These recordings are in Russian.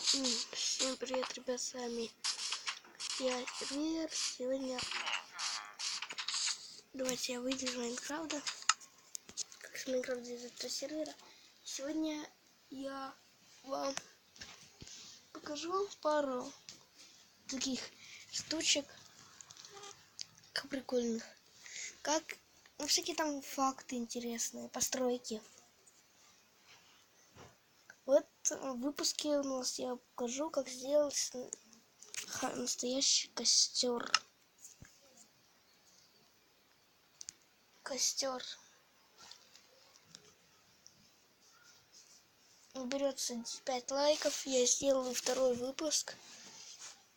Всем привет, ребят, с вами я, Вер. Сегодня давайте я выйду из Майнкрафта, как с Майнкрафта из этого сервера. Сегодня я вам покажу пару таких штучек, как прикольных, как всякие там факты интересные, постройки. Вот в выпуске у нас я покажу, как сделать настоящий костер. Берется 5 лайков, я сделаю второй выпуск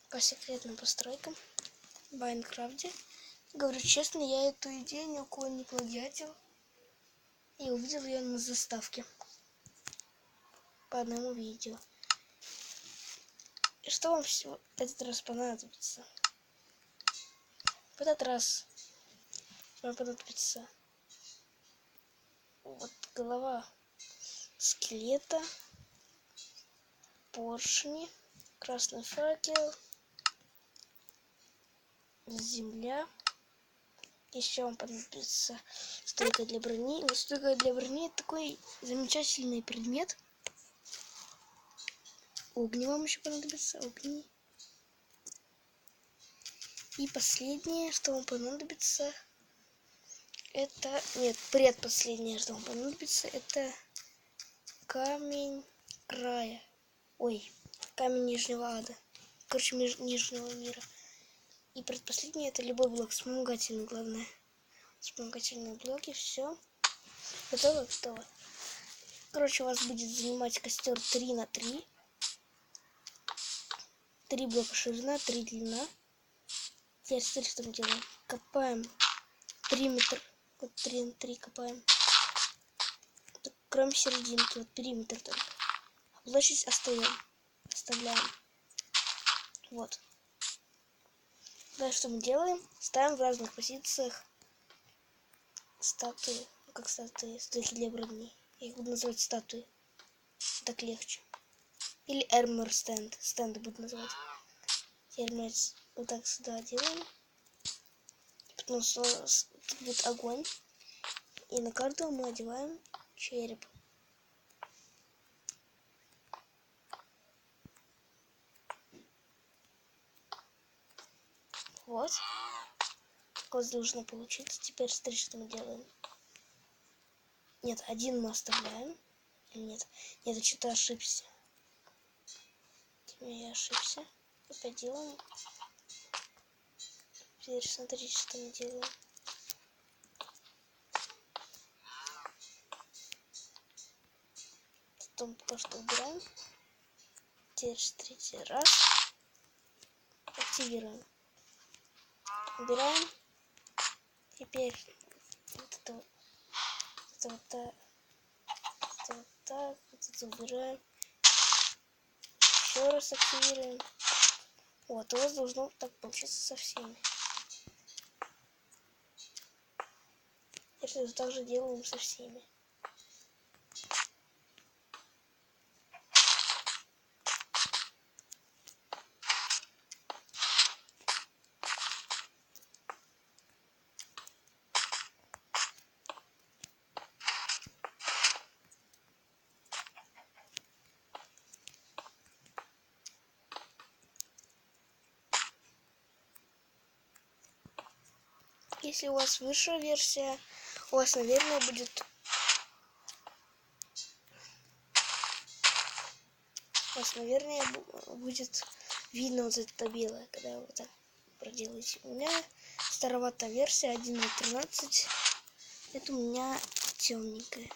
по секретным постройкам в Майнкрафте. Говорю честно, я эту идею ни у кого не плагиатил и увидел ее на заставке по одному видео. И что вам всего этот раз понадобится? В этот раз вам понадобится вот голова скелета, поршни, красный факел, земля. Еще вам понадобится стойка для брони. Вот стойка для брони — это такой замечательный предмет. Огни вам еще понадобится, огни. И последнее, что вам понадобится, это... Нет, предпоследнее, что вам понадобится, это камень края. Ой, камень нижнего ада. Короче, нижнего мира. И предпоследнее — это любой блок, вспомогательный, главное. Вспомогательные блоки, все. Готово? Готово. Короче, у вас будет занимать костер 3 на 3. 3 блока ширина, 3 длина. Теперь смотрите, что мы делаем. Копаем периметр. Вот 3 на 3 копаем. Кроме серединки, вот периметр только. Площадь оставляем. Вот. Дальше что мы делаем? Ставим в разных позициях статуи. Как статуи? Стойки для брони. Я их буду называть статуи. Так легче. Или armor stand. Стенды буду называть. Теперь мы вот так сюда делаем. Потом тут будет огонь. И на каждого мы одеваем череп. Вот. Так должно получиться. Теперь смотрите, что мы делаем. Нет, один мы оставляем. Нет, я что-то ошибся. Я ошибся. Опять делаем. Теперь смотрите, что мы делаем. Потом пока что убираем. Теперь смотрите. Раз. Активируем. Убираем. Теперь вот это вот так. Вот так. Вот это убираем. Еще раз активируем. Вот, у вас должно так получиться со всеми. Если так же делаем со всеми. Если у вас высшая версия, у вас, наверное, будет... будет видно вот это белое, когда вы вот так проделаете. У меня староватая версия 1.13. Это у меня темненькая.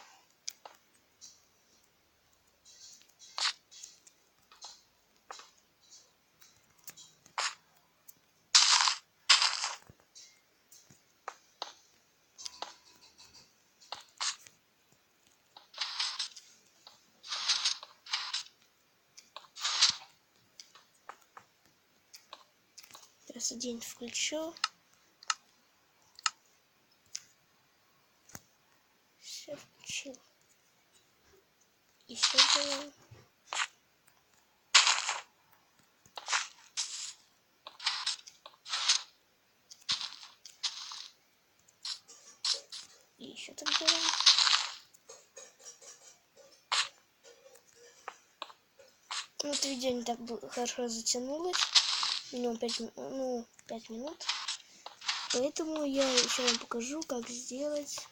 Сейчас один включу. Все включил. Еще делаем. еще так делаем. Вот видео не так хорошо затянулось. Минимум 5 минут. Поэтому я еще вам покажу, как сделать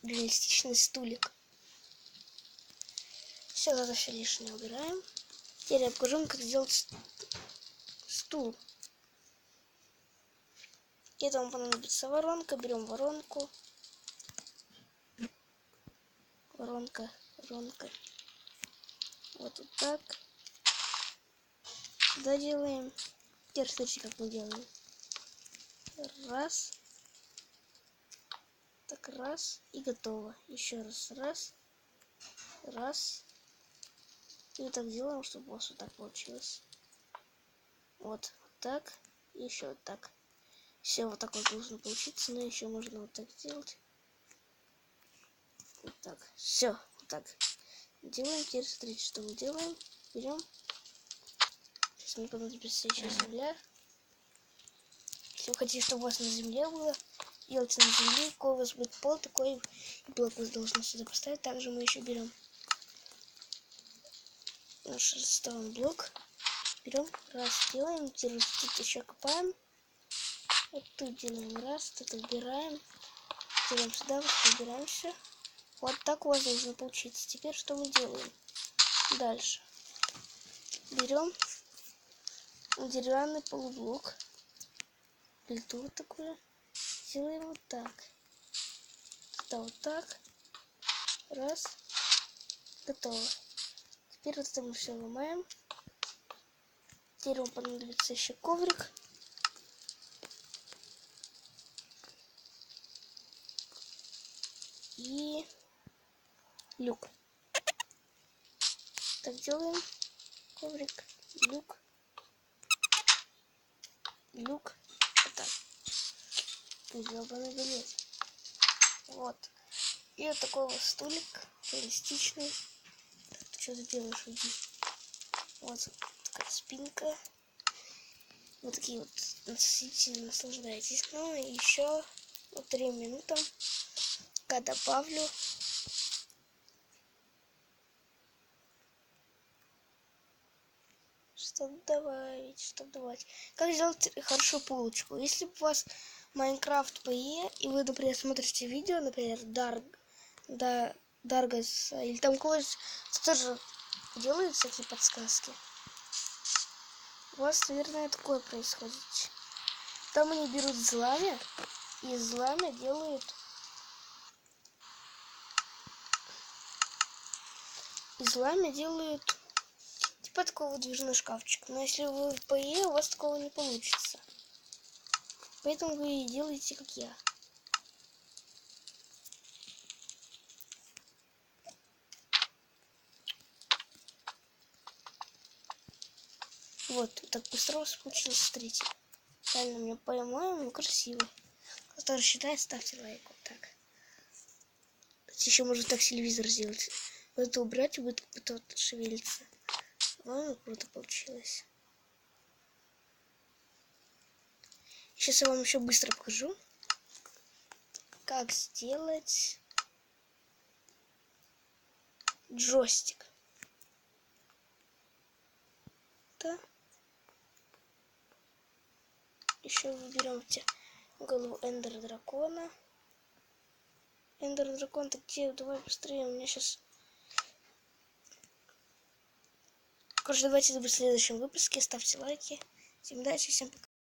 реалистичный стулик. Все, это все лишнее убираем. Теперь я покажу вам, как сделать стул. Для этого вам понадобится воронка. Берем воронку. Воронка. Вот так. Сюда делаем. Теперь смотрите, как мы делаем. Раз. Так, раз. И готово. Еще раз. Раз. Раз. И вот так делаем, чтобы у вас вот так получилось. Вот так. И еще вот так. Все вот так вот должно получиться. Но еще можно вот так сделать. Вот так. Все. Вот так. Делаем. Теперь смотрите, что мы делаем. Берем. Сейчас мне понадобится еще земля. Если вы хотите, чтобы у вас на земле было, делайте на земле. Какой у вас будет пол, такой блок вы должны сюда поставить. Также мы еще берем наш ставим блок. Берем, раз, делаем, тут еще копаем. Вот тут делаем раз, тут убираем. Делаем сюда, вот убираемся. Вот так у вас должно получиться. Теперь что мы делаем? Дальше. Берем деревянный полублок. Плиту вот такую. Делаем вот так. Сюда вот так. Раз. Готово. Теперь вот это мы все ломаем. Теперь вам понадобится еще коврик. И люк. Так делаем. Коврик, люк. Вот так. Гребаный билет. Вот. И вот такой вот стулик. Реалистичный. Так, ты что ты делаешь? Уйди. Вот такая спинка. Вот такие вот. Сидите, наслаждайтесь. Ну и еще вот 3 минуты. Когда добавлю. Чтобы добавить. Как сделать хорошую полочку? Если у вас Майнкрафт PE, и вы, например, смотрите видео, например, Даргас, или там кого-то тоже делают всякие подсказки. У вас, наверное, такое происходит. Там они берут зламя, и из зламя делают... типа такого выдвижного шкафчика. Но если вы в PE, у вас такого не получится. Поэтому вы делаете, как я. Вот так быстро у вас получилось, смотрите. Реально, мне по-моему красиво. Кто считает, ставьте лайк. Вот так. Еще можно так телевизор сделать. Вот это убрать, и будет как-то вот шевелиться. По-моему, круто получилось. Сейчас я вам еще быстро покажу, как сделать джойстик. Да. Еще выберем голову Эндер Дракона. Эндер Дракон, ты где? Давай быстрее, у меня сейчас... Короче, давайте в следующем выпуске. Ставьте лайки. Всем удачи, всем пока.